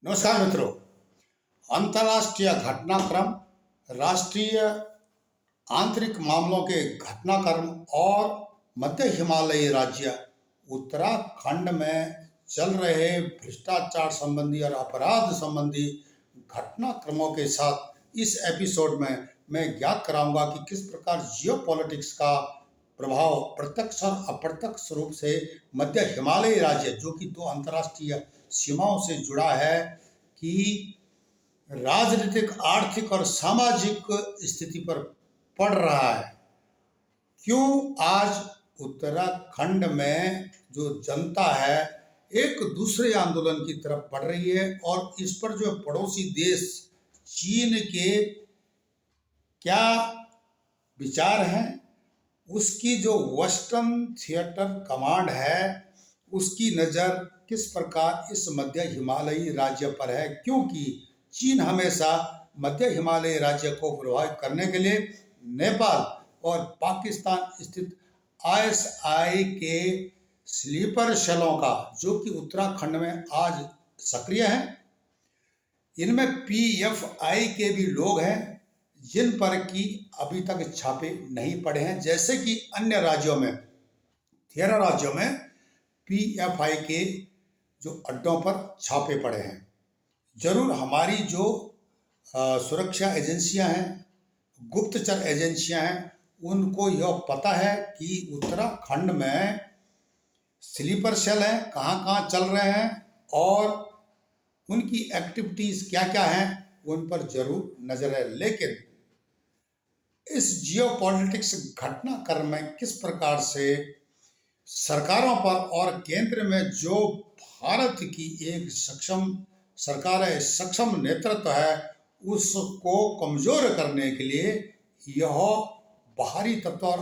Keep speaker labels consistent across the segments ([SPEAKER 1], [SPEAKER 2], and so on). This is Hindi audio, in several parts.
[SPEAKER 1] नमस्कार मित्रों। अंतर्राष्ट्रीय घटनाक्रम, राष्ट्रीय आंतरिक मामलों के घटनाक्रम और मध्य हिमालयी राज्य उत्तराखंड में चल रहे भ्रष्टाचार संबंधी और अपराध संबंधी घटनाक्रमों के साथ इस एपिसोड में मैं ज्ञात कराऊंगा कि किस प्रकार जियोपॉलिटिक्स का प्रभाव प्रत्यक्ष और अप्रत्यक्ष रूप से मध्य हिमालयी राज्य, जो कि दो अंतर्राष्ट्रीय सीमाओं से जुड़ा है, कि राजनीतिक, आर्थिक और सामाजिक स्थिति पर पड़ रहा है। क्यों आज उत्तराखंड में जो जनता है एक दूसरे आंदोलन की तरफ बढ़ रही है और इस पर जो पड़ोसी देश चीन के क्या विचार हैं, उसकी जो वेस्टर्न थिएटर कमांड है उसकी नज़र किस प्रकार इस मध्य हिमालयी राज्य पर है, क्योंकि चीन हमेशा मध्य हिमालयी राज्य को प्रभावित करने के लिए नेपाल और पाकिस्तान स्थित आईएसआई के स्लीपर सेलों का, जो कि उत्तराखंड में आज सक्रिय हैं, इनमें पीएफआई के भी लोग हैं जिन पर कि अभी तक छापे नहीं पड़े हैं, जैसे कि अन्य राज्यों में 13 राज्यों में पीएफआई के जो अड्डों पर छापे पड़े हैं। जरूर हमारी जो सुरक्षा एजेंसियां हैं, गुप्तचर एजेंसियां हैं, उनको यह पता है कि उत्तराखंड में स्लीपर सेल हैं, कहाँ कहाँ चल रहे हैं और उनकी एक्टिविटीज क्या क्या हैं, उन पर जरूर नजर है। लेकिन इस जियोपॉलिटिक्स घटनाक्रम में किस प्रकार से सरकारों पर और केंद्र में जो भारत की एक सक्षम सरकार है, सक्षम नेतृत्व है, उसको कमजोर करने के लिए यह बाहरी तत्व और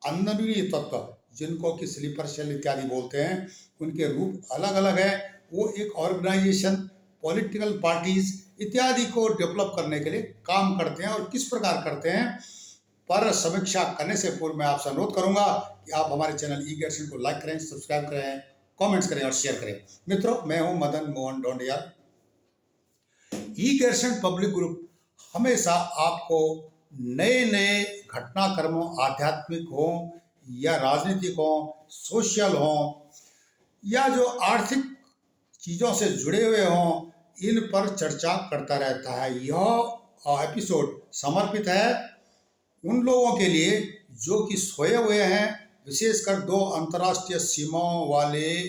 [SPEAKER 1] अंदरूनी तत्व, जिनको कि स्लीपर सेल इत्यादि बोलते हैं, उनके रूप अलग अलग है। वो एक ऑर्गेनाइजेशन, पॉलिटिकल पार्टीज इत्यादि को डेवलप करने के लिए काम करते हैं और किस प्रकार करते हैं पर समीक्षा करने से पूर्व मैं आपसे अनुरोध करूंगा कि आप हमारे चैनल ई गेट्सन को लाइक करें, सब्सक्राइब करें, कमेंट्स करें और शेयर करें। मित्रों, मैं हूं मदन मोहन डोंडिया। ई गेट्सन पब्लिक ग्रुप हमेशा आपको नए नए घटनाक्रमों, आध्यात्मिक हो या राजनीतिक हो, सोशल हो या जो आर्थिक चीजों से जुड़े हुए हों, इन पर चर्चा करता रहता है। यह एपिसोड समर्पित है उन लोगों के लिए जो कि सोए हुए हैं, विशेषकर दो अंतर्राष्ट्रीय सीमाओं वाले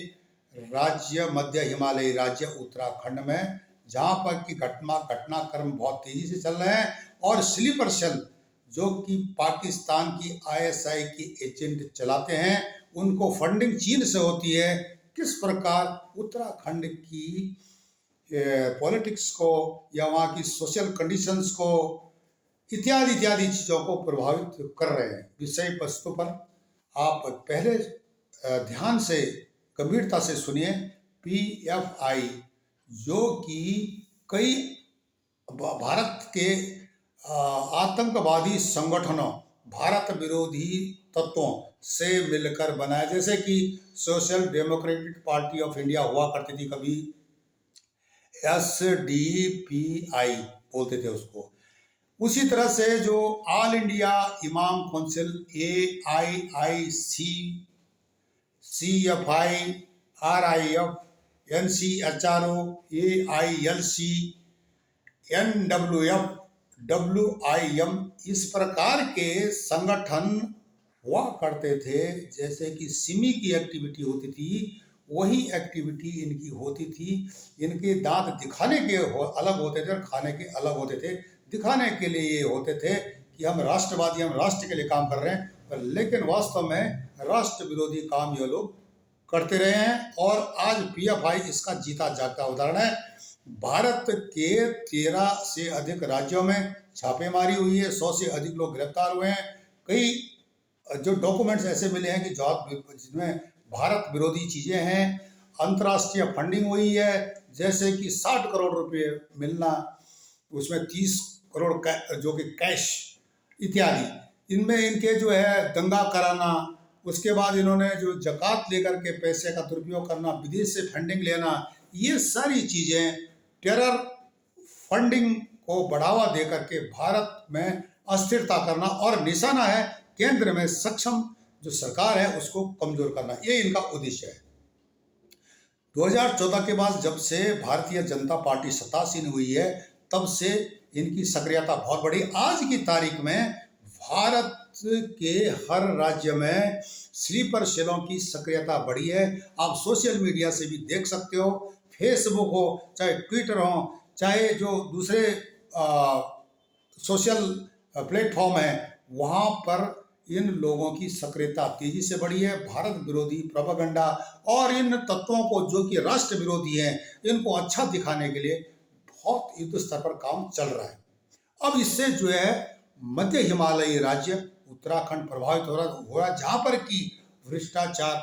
[SPEAKER 1] राज्य, मध्य हिमालयी राज्य उत्तराखंड में, जहां पर की घटनाक्रम बहुत तेजी से चल रहे हैं और स्लीपर सेल जो कि पाकिस्तान की आईएसआई की एजेंट चलाते हैं, उनको फंडिंग चीन से होती है। किस प्रकार उत्तराखंड की पॉलिटिक्स को या वहाँ की सोशल कंडीशंस को इत्यादि इत्यादि चीज़ों को प्रभावित कर रहे हैं। विषय वस्तु पर आप पहले ध्यान से, गंभीरता से सुनिए। पीएफआई जो कि कई भारत के आतंकवादी संगठनों, भारत विरोधी तत्वों से मिलकर बनाया, जैसे कि social democratic party of India हुआ करती थी, कभी एसडीपीआई बोलते थे उसको। उसी तरह से जो ऑल इंडिया इमाम council, AIIC, CFI, RIF, NCHRO, AILC, NWF, WIM, इस प्रकार के संगठन हुआ करते थे। जैसे कि सिमी की एक्टिविटी होती थी, वही एक्टिविटी इनकी होती थी। इनके दांत दिखाने के अलग होते थे और खाने के अलग होते थे। दिखाने के लिए ये होते थे कि हम राष्ट्रवादी, हम राष्ट्र के लिए काम कर रहे हैं, पर लेकिन वास्तव में राष्ट्र विरोधी काम ये लोग करते रहे हैं। और आज पीएफआई इसका जीता जागता उदाहरण है। भारत के 13 से अधिक राज्यों में छापेमारी हुई है, 100 से अधिक लोग गिरफ्तार हुए हैं। कई जो डॉक्यूमेंट्स ऐसे मिले हैं कि जिनमें भारत विरोधी चीजें हैं। अंतर्राष्ट्रीय फंडिंग हुई है, जैसे कि 60 करोड़ रुपए मिलना, उसमें 30 करोड़ जो कि कैश इत्यादि। इनमें इनके जो है दंगा कराना, उसके बाद इन्होंने जो जकात लेकर के पैसे का दुरुपयोग करना, विदेश से फंडिंग लेना, ये सारी चीजें टेरर फंडिंग को बढ़ावा देकर के भारत में अस्थिरता करना, और निशाना है केंद्र में सक्षम जो सरकार है उसको कमजोर करना, ये इनका उद्देश्य है। 2014 के बाद जब से भारतीय जनता पार्टी सत्तासीन हुई है तब से इनकी सक्रियता बहुत बढ़ी। आज की तारीख में भारत के हर राज्य में स्लीपर सेलों की सक्रियता बढ़ी है। आप सोशल मीडिया से भी देख सकते हो, फेसबुक हो, चाहे ट्विटर हो, चाहे जो दूसरे सोशल प्लेटफॉर्म है, वहाँ पर इन लोगों की सक्रियता तेजी से बढ़ी है। भारत विरोधी प्रोपेगेंडा और इन तत्वों को जो कि राष्ट्र विरोधी हैं, इनको अच्छा दिखाने के लिए बहुत युद्ध स्तर पर काम चल रहा है। अब इससे जो है मध्य हिमालयी राज्य उत्तराखंड प्रभावित हो रहा है, जहाँ पर कि भ्रष्टाचार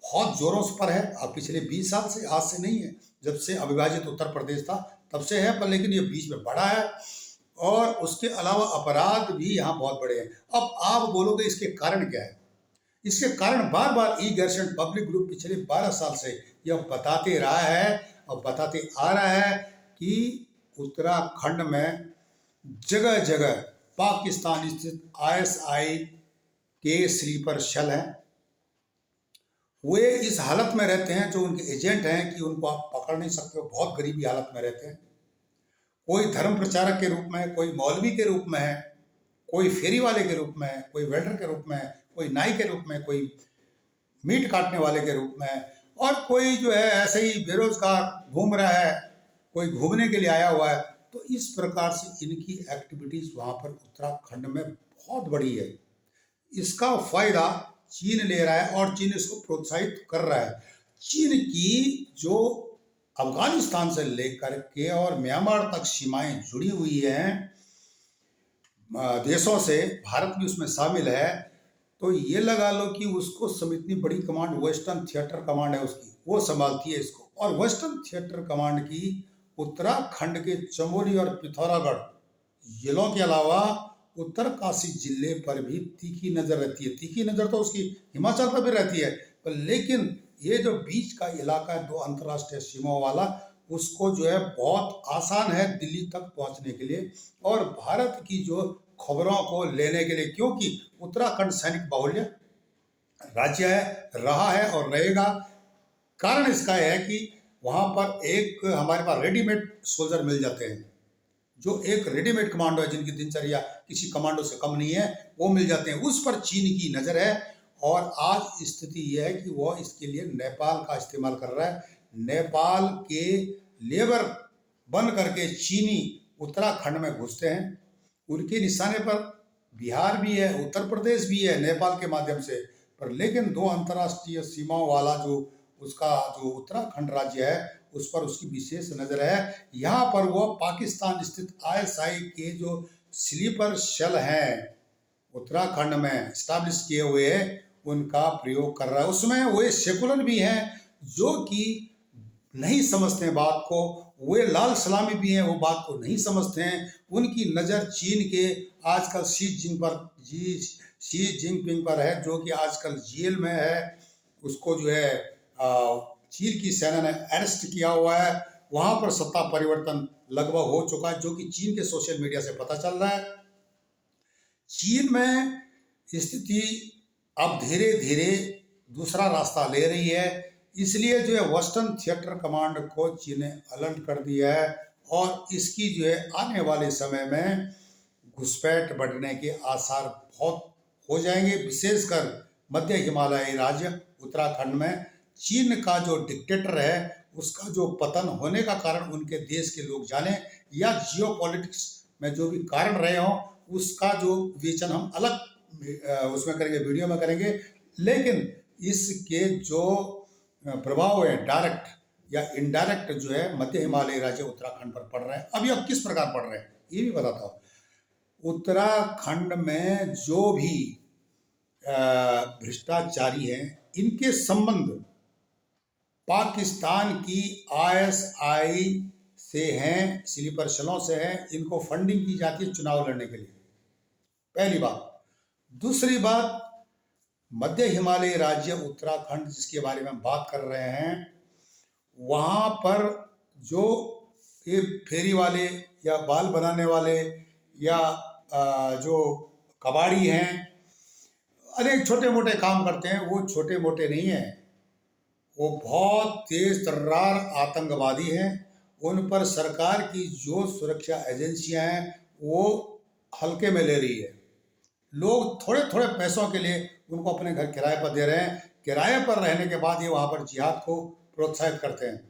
[SPEAKER 1] बहुत जोरों पर है। अब पिछले 20 साल से, आज से नहीं है, जब से अविभाजित उत्तर प्रदेश था तब से है, पर लेकिन ये बीच में बढ़ा है। और उसके अलावा अपराध भी यहाँ बहुत बड़े हैं। अब आप बोलोगे इसके कारण क्या है? इसके कारण बार बार ई गैरसैंण पब्लिक ग्रुप पिछले 12 साल से यह बताते रहा है और बताते आ रहा है कि उत्तराखंड में जगह जगह पाकिस्तान स्थित आईएसआई के स्लीपर सेल हैं। वे इस हालत में रहते हैं, जो उनके एजेंट हैं, कि उनको आप पकड़ नहीं सकते हो, बहुत गरीबी हालत में रहते हैं। कोई धर्म प्रचारक के रूप में है, कोई मौलवी के रूप में है, कोई फेरी वाले के रूप में है, कोई वेल्डर के रूप में है, कोई नाई के रूप में, कोई मीट काटने वाले के रूप में है, और कोई जो है ऐसे ही बेरोजगार घूम रहा है, कोई घूमने के लिए आया हुआ है। तो इस प्रकार से इनकी एक्टिविटीज वहाँ पर उत्तराखंड में बहुत बड़ी है। इसका फायदा चीन ले रहा है और चीन इसको प्रोत्साहित कर रहा है। चीन की जो अफगानिस्तान से लेकर के और म्यांमार तक सीमाएं जुड़ी हुई हैं देशों से, भारत भी उसमें शामिल है, तो ये लगा लो कि उसको इतनी बड़ी कमांड वेस्टर्न थिएटर कमांड है उसकी, वो संभालती है इसको। और वेस्टर्न थिएटर कमांड की उत्तराखंड के चमोली और पिथौरागढ़ जिलों के अलावा उत्तरकाशी जिले पर भी तीखी नजर रहती है। तीखी नजर तो उसकी हिमाचल पर भी रहती है, पर लेकिन ये जो बीच का इलाका है 2 अंतर्राष्ट्रीय सीमाओं वाला, उसको जो है बहुत आसान है दिल्ली तक पहुंचने के लिए और भारत की जो खबरों को लेने के लिए, क्योंकि उत्तराखंड सैनिक बाहुल्य राज्य है, रहा है और रहेगा। कारण इसका है कि वहाँ पर एक हमारे पास रेडीमेड सोल्जर मिल जाते हैं, जो एक रेडीमेड कमांडो है, जिनकी दिनचर्या किसी कमांडो से कम नहीं है, वो मिल जाते हैं। उस पर चीन की नज़र है और आज स्थिति यह है कि वो इसके लिए नेपाल का इस्तेमाल कर रहा है। नेपाल के लेबर बन करके चीनी उत्तराखंड में घुसते हैं। उनके निशाने पर बिहार भी है, उत्तर प्रदेश भी है नेपाल के माध्यम से, पर लेकिन 2 अंतर्राष्ट्रीय सीमाओं वाला जो उसका जो उत्तराखंड राज्य है उस पर उसकी विशेष नजर है। यहाँ पर वो पाकिस्तान स्थित आईएसआई के जो स्लीपर सेल हैं उत्तराखंड में स्टैब्लिश किए हुए, उनका प्रयोग कर रहा है। उसमें वे सेकुलर भी हैं जो कि नहीं समझते हैं बात को, वे लाल सलामी भी हैं, वो बात को नहीं समझते हैं। उनकी नज़र चीन के आजकल शी जिनपिंग पर है, जो कि आजकल जेल में है। उसको जो है चीन की सेना ने अरेस्ट किया हुआ है। वहां पर सत्ता परिवर्तन लगभग हो चुका है, जो कि चीन के सोशल मीडिया से पता चल रहा है। चीन में स्थिति अब धीरे धीरे दूसरा रास्ता ले रही है, इसलिए जो है वेस्टर्न थिएटर कमांड को चीन ने अलर्ट कर दिया है और इसकी जो है आने वाले समय में घुसपैठ बढ़ने के आसार बहुत हो जाएंगे। विशेषकर मध्य हिमालयी राज्य उत्तराखंड में चीन का जो डिक्टेटर है उसका जो पतन होने का कारण उनके देश के लोग जाने, या जियोपॉलिटिक्स में जो भी कारण रहे हों, उसका जो विवेचन हम अलग उसमें करेंगे, वीडियो में करेंगे। लेकिन इसके जो प्रभाव है डायरेक्ट या इनडायरेक्ट जो है मध्य हिमालयी राज्य उत्तराखंड पर पड़ रहे हैं। अब यह किस प्रकार पड़ रहे हैं ये भी बताता हूँ। उत्तराखंड में जो भी भ्रष्टाचारी हैं, इनके संबंध पाकिस्तान की आईएसआई से हैं, स्लीपर सेलों से हैं। इनको फंडिंग की जाती है चुनाव लड़ने के लिए, पहली बात। दूसरी बात, मध्य हिमालयी राज्य उत्तराखंड जिसके बारे में बात कर रहे हैं, वहाँ पर जो ये फेरी वाले या बाल बनाने वाले या जो कबाड़ी हैं, अनेक छोटे मोटे काम करते हैं, वो छोटे मोटे नहीं हैं, वो बहुत तेज तर्रार आतंकवादी हैं। उन पर सरकार की जो सुरक्षा एजेंसियां हैं वो हल्के में ले रही है। लोग थोड़े थोड़े पैसों के लिए उनको अपने घर किराए पर दे रहे हैं। किराए पर रहने के बाद ये वहाँ पर जिहाद को प्रोत्साहित करते हैं।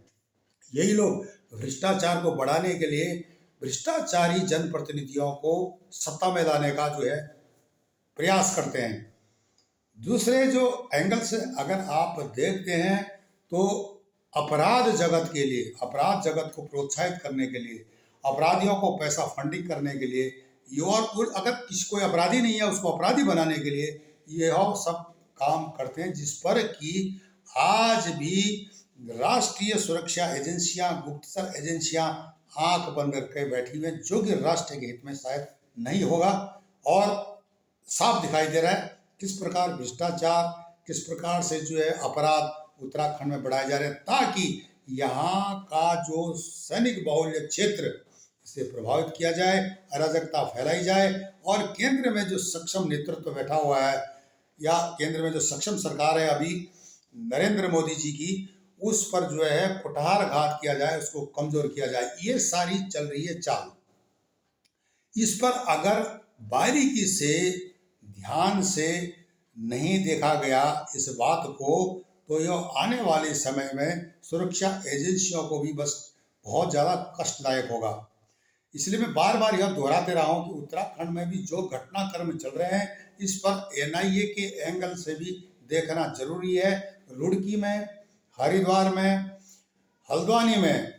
[SPEAKER 1] यही लोग भ्रष्टाचार को बढ़ाने के लिए भ्रष्टाचारी जनप्रतिनिधियों को सत्ता में लाने का जो है प्रयास करते हैं। दूसरे जो एंगल से अगर आप देखते हैं तो अपराध जगत के लिए, अपराध जगत को प्रोत्साहित करने के लिए, अपराधियों को पैसा फंडिंग करने के लिए, और अगर किसी कोई अपराधी नहीं है उसको अपराधी बनाने के लिए ये सब काम करते हैं, जिस पर कि आज भी राष्ट्रीय सुरक्षा एजेंसियां, गुप्तचर एजेंसियां आंख बंद करके बैठी हुई हैं, जो कि राष्ट्र के हित में शायद नहीं होगा। और साफ दिखाई दे रहा है किस प्रकार भ्रष्टाचार, किस प्रकार से जो है अपराध उत्तराखंड में बढ़ाए जा रहे हैं, ताकि यहाँ का जो सैनिक बाहुल्य क्षेत्र इसे प्रभावित किया जाए, अराजकता फैलाई जाए, और केंद्र में जो सक्षम नेतृत्व बैठा हुआ है या केंद्र में जो सक्षम सरकार है अभी नरेंद्र मोदी जी की, उस पर जो है कुठारघात किया जाए, उसको कमजोर किया जाए। ये सारी चल रही है चाल। इस पर अगर बारीकी से, ध्यान से नहीं देखा गया इस बात को, तो यह आने वाले समय में सुरक्षा एजेंसियों को भी बस बहुत ज़्यादा कष्टदायक होगा। इसलिए मैं बार बार यह दोहराते रहा हूँ कि उत्तराखंड में भी जो घटनाक्रम चल रहे हैं, इस पर एनआईए के एंगल से भी देखना जरूरी है। रुड़की में, हरिद्वार में, हल्द्वानी में,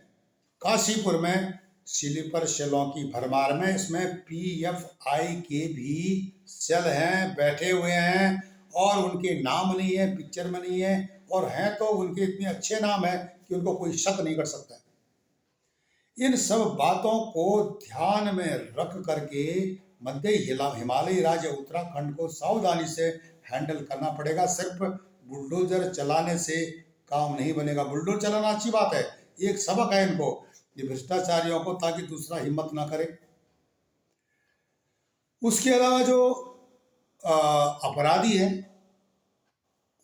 [SPEAKER 1] काशीपुर में स्लीपर सेलों की भरमार में, इसमें पीएफआई के भी सेल हैं, बैठे हुए हैं, और उनके नाम नहीं है, पिक्चर में नहीं है, और हैं तो उनके इतने अच्छे नाम है कि उनको कोई शक नहीं कर सकता। इन सब बातों को ध्यान में रख करके मध्य हिमालयी राज्य उत्तराखंड को सावधानी से हैंडल करना पड़ेगा। सिर्फ बुलडोजर चलाने से काम नहीं बनेगा। बुलडोजर चलाना अच्छी बात है, एक सबक है इनको, ये भ्रष्टाचारियों को, ताकि दूसरा हिम्मत ना करे। उसके अलावा जो अपराधी हैं,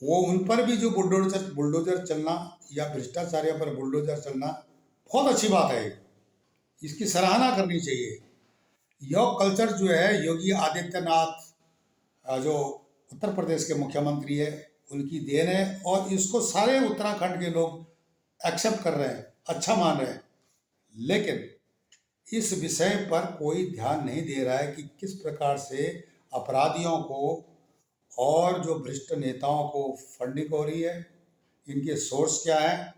[SPEAKER 1] वो उन पर भी जो बुलडोजर चलना या भ्रष्टाचारियों पर बुलडोजर चलना बहुत अच्छी बात है, इसकी सराहना करनी चाहिए। यह कल्चर जो है योगी आदित्यनाथ जो उत्तर प्रदेश के मुख्यमंत्री है उनकी देन है, और इसको सारे उत्तराखंड के लोग एक्सेप्ट कर रहे हैं, अच्छा मान रहे हैं। लेकिन इस विषय पर कोई ध्यान नहीं दे रहा है कि किस प्रकार से अपराधियों को और जो भ्रष्ट नेताओं को फंडिंग हो रही है, इनके सोर्स क्या है।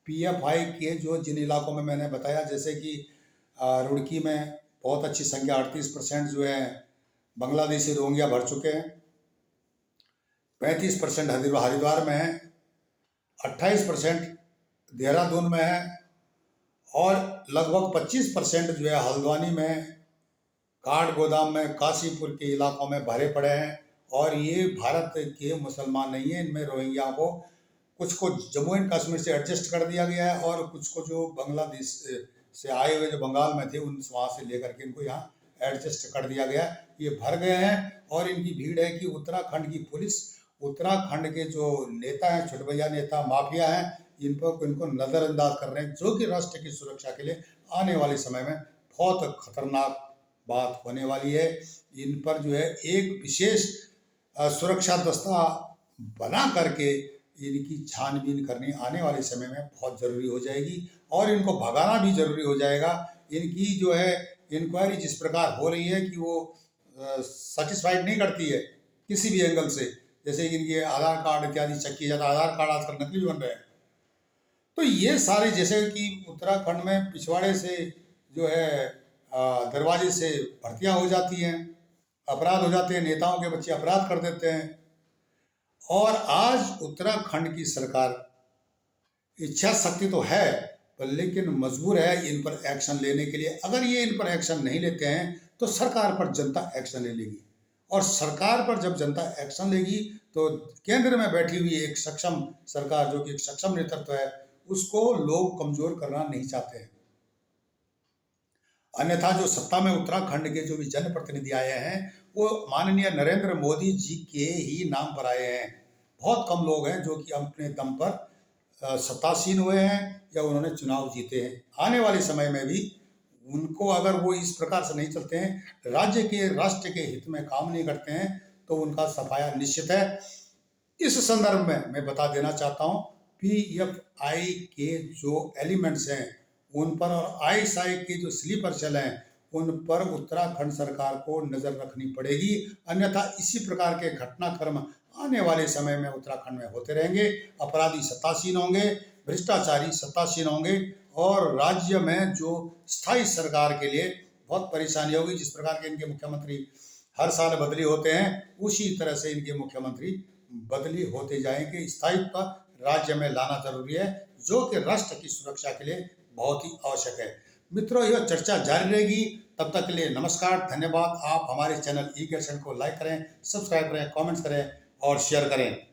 [SPEAKER 1] पीएफआई के जो जिन इलाकों में मैंने बताया, जैसे कि रुड़की में बहुत अच्छी संख्या 38% जो है बांग्लादेशी रोहिंग्या भर चुके हैं, 35% हरिद्वार में है, 28% देहरादून में है, और लगभग 25% जो है हल्द्वानी में, काठ गोदाम में, काशीपुर के इलाकों में भरे पड़े हैं। और ये भारत के मुसलमान नहीं है, इनमें रोहिंग्या को कुछ को जम्मू एंड कश्मीर से एडजस्ट कर दिया गया है, और कुछ को जो बांग्लादेश से आए हुए जो बंगाल में थे उन वहाँ से लेकर के इनको यहाँ एडजस्ट कर दिया गया। ये भर गए हैं, और इनकी भीड़ है कि उत्तराखंड की पुलिस, उत्तराखंड के जो नेता हैं, छुटभैया नेता, माफिया हैं, इन पर इनको नज़रअंदाज कर रहे हैं, जो कि राष्ट्र की सुरक्षा के लिए आने वाले समय में बहुत खतरनाक बात होने वाली है। इन पर जो है एक विशेष सुरक्षा दस्ता बना करके इनकी छानबीन करनी आने वाले समय में बहुत ज़रूरी हो जाएगी, और इनको भगाना भी ज़रूरी हो जाएगा। इनकी जो है इंक्वायरी जिस प्रकार हो रही है कि वो सेटिस्फाइड नहीं करती है किसी भी एंगल से, जैसे इनके आधार कार्ड इत्यादि चेक किया जाता है, आधार कार्ड आजकल नकली बन रहे हैं। तो ये सारे, जैसे कि उत्तराखंड में पिछवाड़े से जो है दरवाजे से भर्तियां हो जाती हैं, अपराध हो जाते हैं, नेताओं के बच्चे अपराध कर देते हैं, और आज उत्तराखंड की सरकार इच्छा शक्ति तो है पर लेकिन मजबूर है इन पर एक्शन लेने के लिए। अगर ये इन पर एक्शन नहीं लेते हैं तो सरकार पर जनता एक्शन ले लेगी, और सरकार पर जब जनता एक्शन लेगी तो केंद्र में बैठी हुई एक सक्षम सरकार, जो कि एक सक्षम नेतृत्व है, उसको लोग कमजोर करना नहीं चाहते हैं। अन्यथा जो सत्ता में उत्तराखंड के जो भी जनप्रतिनिधि आए हैं वो माननीय नरेंद्र मोदी जी के ही नाम पर आए हैं। बहुत कम लोग हैं जो कि अपने दम पर सत्तासीन हुए हैं या उन्होंने चुनाव जीते हैं। आने वाले समय में भी उनको अगर वो इस प्रकार से नहीं चलते हैं, राज्य के राष्ट्र के हित में काम नहीं करते हैं, तो उनका सफाया निश्चित है। इस संदर्भ में मैं बता देना चाहता हूँ, PFI के जो एलिमेंट्स हैं उन पर और ISI के जो स्लीपर सेल हैं उन पर उत्तराखंड सरकार को नजर रखनी पड़ेगी, अन्यथा इसी प्रकार के घटनाक्रम आने वाले समय में उत्तराखंड में होते रहेंगे। अपराधी सत्तासीन होंगे, भ्रष्टाचारी सत्तासीन होंगे और राज्य में जो स्थायी सरकार के लिए बहुत परेशानी होगी। जिस प्रकार के इनके मुख्यमंत्री हर साल बदली होते हैं, उसी तरह से इनके मुख्यमंत्री बदली होते जाएंगे। स्थायित्व राज्य में लाना जरूरी है, जो कि राष्ट्र की सुरक्षा के लिए बहुत ही आवश्यक है। मित्रों, यह चर्चा जारी रहेगी। तब तक के लिए नमस्कार, धन्यवाद। आप हमारे चैनल ई-गेशन को लाइक करें, सब्सक्राइब करें, कमेंट्स करें और शेयर करें।